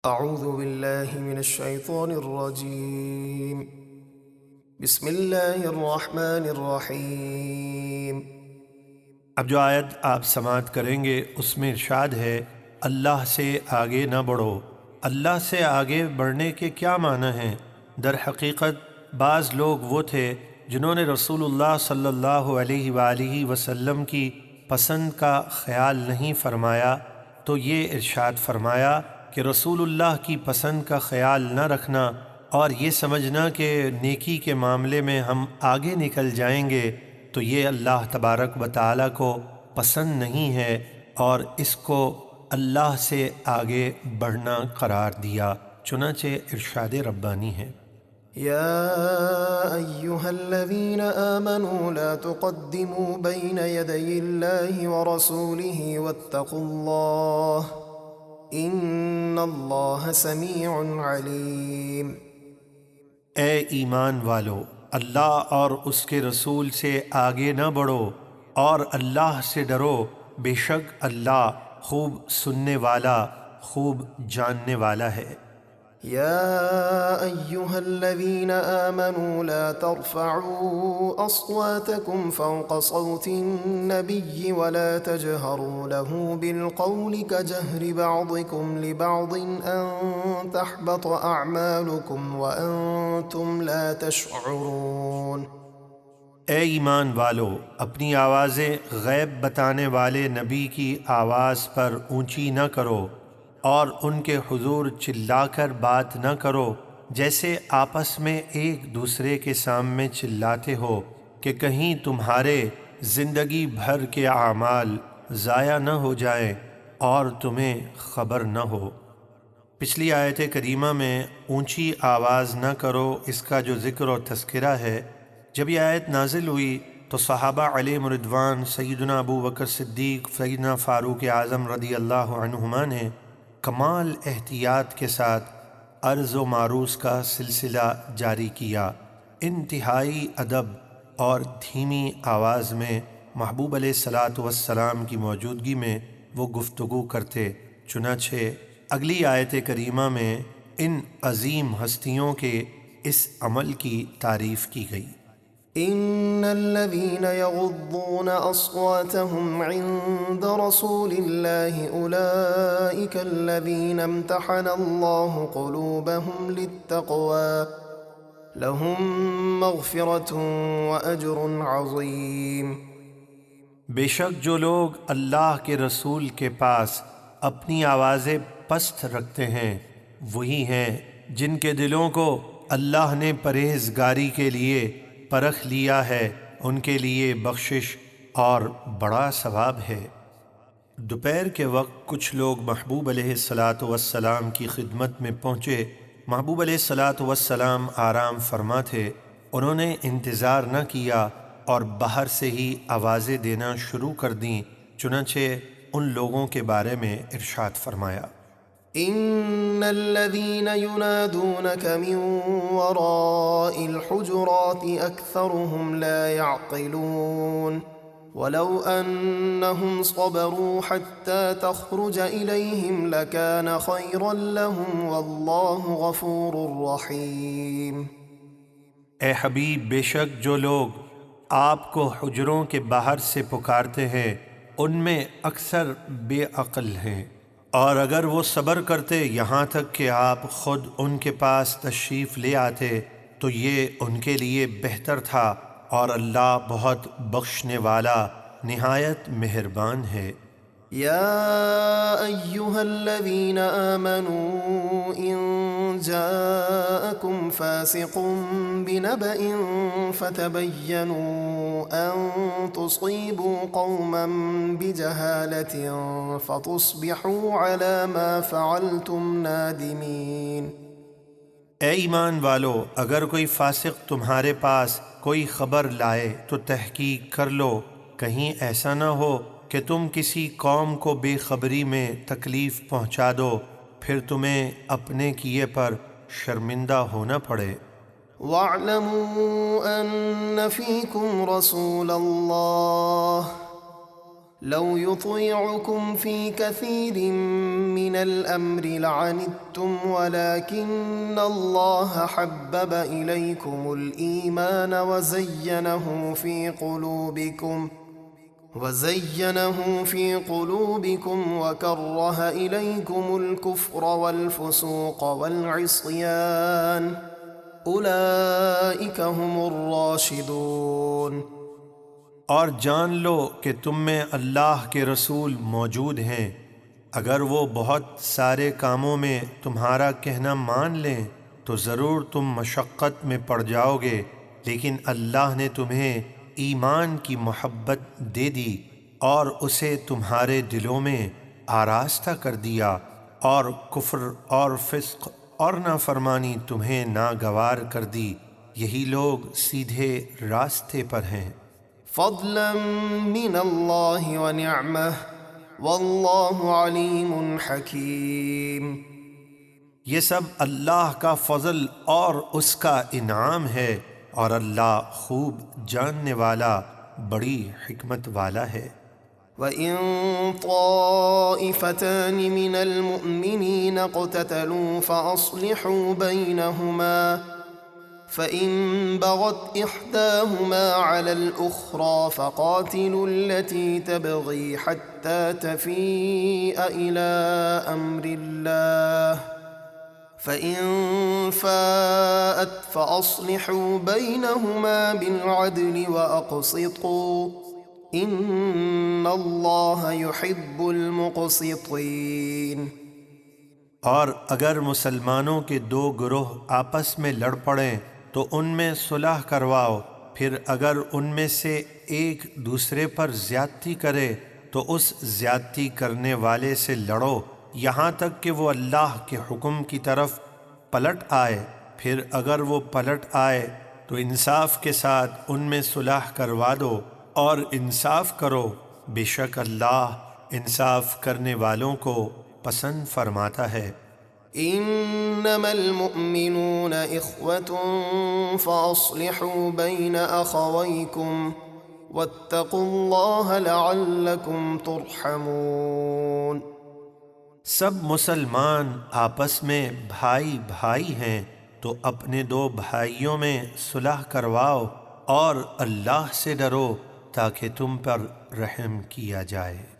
اعوذ باللہ من الشیطان الرجیم بسم اللہ الرحمن الرحیم۔ اب جو آیت آپ سماعت کریں گے اس میں ارشاد ہے، اللہ سے آگے نہ بڑھو۔ اللہ سے آگے بڑھنے کے کیا معنی ہیں؟ در حقیقت بعض لوگ وہ تھے جنہوں نے رسول اللہ صلی اللہ علیہ وآلہ وسلم کی پسند کا خیال نہیں فرمایا، تو یہ ارشاد فرمایا کہ رسول اللہ کی پسند کا خیال نہ رکھنا اور یہ سمجھنا کہ نیکی کے معاملے میں ہم آگے نکل جائیں گے تو یہ اللہ تبارک و تعالیٰ کو پسند نہیں ہے، اور اس کو اللہ سے آگے بڑھنا قرار دیا۔ چنانچہ ارشاد ربانی ہے، یا ایہا الذین آمنوا لا تقدموا بین یدی اللہ ورسولہ واتقوا اللہ ان اللہ سمیع علیم۔ اے ایمان والو، اللہ اور اس کے رسول سے آگے نہ بڑھو اور اللہ سے ڈرو، بے شک اللہ خوب سننے والا، خوب جاننے والا ہے۔ يا أيها الذين آمنوا لا ترفعوا أصواتكم فوق صوت النبي ولا تجهروا له بالقول كجهر بعضكم لبعض أن تحبط أعمالكم وأنتم لا تشعرون۔ اے ایمان والو، اپنی آوازیں غیب بتانے والے نبی کی آواز پر اونچی نہ کرو اور ان کے حضور چلا کر بات نہ کرو جیسے آپس میں ایک دوسرے کے سامنے چلاتے ہو کہ کہیں تمہارے زندگی بھر کے اعمال ضائع نہ ہو جائیں اور تمہیں خبر نہ ہو۔ پچھلی آیت کریمہ میں اونچی آواز نہ کرو اس کا جو ذکر و تذکرہ ہے، جب یہ آیت نازل ہوئی تو صحابہ علیہم رضوان، سیدنا ابو بکر صدیق، سیدنا فاروق اعظم رضی اللہ عنہما نے کمال احتیاط کے ساتھ عرض و معروض کا سلسلہ جاری کیا۔ انتہائی ادب اور دھیمی آواز میں محبوب علیہ الصلاۃ والسلام کی موجودگی میں وہ گفتگو کرتے۔ چنانچہ اگلی آیت کریمہ میں ان عظیم ہستیوں کے اس عمل کی تعریف کی گئی۔ ان الذين يغضون اصواتهم عند رسول الله اولئك الذين امتحن الله قلوبهم للتقوى لهم مغفرة واجر عظيم۔ بے شک جو لوگ اللہ کے رسول کے پاس اپنی آوازیں پست رکھتے ہیں وہی ہیں جن کے دلوں کو اللہ نے پرہیزگاری کے لیے پرکھ لیا ہے، ان کے لیے بخشش اور بڑا ثواب ہے۔ دوپہر کے وقت کچھ لوگ محبوب علیہ الصلاۃ والسلام کی خدمت میں پہنچے۔ محبوب علیہ الصلاۃ والسلام آرام فرما تھے۔ انہوں نے انتظار نہ کیا اور باہر سے ہی آوازیں دینا شروع کر دیں۔ چنانچہ ان لوگوں کے بارے میں ارشاد فرمایا، ان الذين ينادونك من وراء الحجرات اكثرهم لا يعقلون ولو انهم صبروا حتى تخرج اليهم لكان خيرا لهم والله غفور رحيم۔ اے حبیب، بے شک جو لوگ آپ کو حجروں کے باہر سے پکارتے ہیں ان میں اکثر بے عقل ہیں، اور اگر وہ صبر کرتے یہاں تک کہ آپ خود ان کے پاس تشریف لے آتے تو یہ ان کے لیے بہتر تھا، اور اللہ بہت بخشنے والا نہایت مہربان ہے۔ يا أيها الذين آمنوا إن جاءكم فاسق بنبأ فتبينوا أن تصيبوا قوما بجهالة فتصبحوا على ما فعلتم نادمين۔ اے ایمان والو، اگر کوئی فاسق تمہارے پاس کوئی خبر لائے تو تحقیق کر لو، کہیں ایسا نہ ہو کہ تم کسی قوم کو بے خبری میں تکلیف پہنچا دو، پھر تمہیں اپنے کیے پر شرمندہ ہونا پڑے۔ وَاعْلَمُوا أَنَّ فِيكُمْ رَسُولَ اللَّهِ لو يطيعكم في كثير من من الأمر لعنتم ولكن الله حبب إليكم الإيمان وزينه في قلوبكم وكره إليكم الكفر والفسوق والعصيان أولئك هم الراشدون۔ اور جان لو کہ تم میں اللہ کے رسول موجود ہیں، اگر وہ بہت سارے کاموں میں تمہارا کہنا مان لیں تو ضرور تم مشقت میں پڑ جاؤ گے، لیکن اللہ نے تمہیں ایمان کی محبت دے دی اور اسے تمہارے دلوں میں آراستہ کر دیا، اور کفر اور فسق اور نافرمانی تمہیں ناگوار کر دی، یہی لوگ سیدھے راستے پر ہیں۔ فضلا من اللہ ونعمہ واللہ علیم حکیم۔ یہ سب اللہ کا فضل اور اس کا انعام ہے، اور اللہ خوب جاننے والا، بڑی حکمت والا ہے۔ وَإِن طَائِفَتَانِ مِنَ الْمُؤْمِنِينَ اقْتَتَلُوا فَأَصْلِحُوا بَيْنَهُمَا فَإِن بَغَتْ إِحْدَاهُمَا عَلَى الْأُخْرَى فَقَاتِلُوا الَّتِي تَبْغِي حَتَّى تَفِيءَ إِلَى أَمْرِ اللَّهِ فَإِن فَاءَتْ فَأَصْلِحُوا بَيْنَهُمَا بِالْعَدْلِ وَأَقْسِطُوا إِنَّ اللَّهَ يُحِبُّ الْمُقْسِطِينَ۔ اور اگر مسلمانوں کے دو گروہ آپس میں لڑ پڑیں تو ان میں صلح کرواؤ، پھر اگر ان میں سے ایک دوسرے پر زیادتی کرے تو اس زیادتی کرنے والے سے لڑو یہاں تک کہ وہ اللہ کے حکم کی طرف پلٹ آئے، پھر اگر وہ پلٹ آئے تو انصاف کے ساتھ ان میں صلح کروا دو اور انصاف کرو، بے شک اللہ انصاف کرنے والوں کو پسند فرماتا ہے۔ انما المؤمنون اخوة فاصلحوا بين اخويكم واتقوا الله لعلكم ترحمون۔ سب مسلمان آپس میں بھائی بھائی ہیں تو اپنے دو بھائیوں میں صلح کرواؤ اور اللہ سے ڈرو تاکہ تم پر رحم کیا جائے۔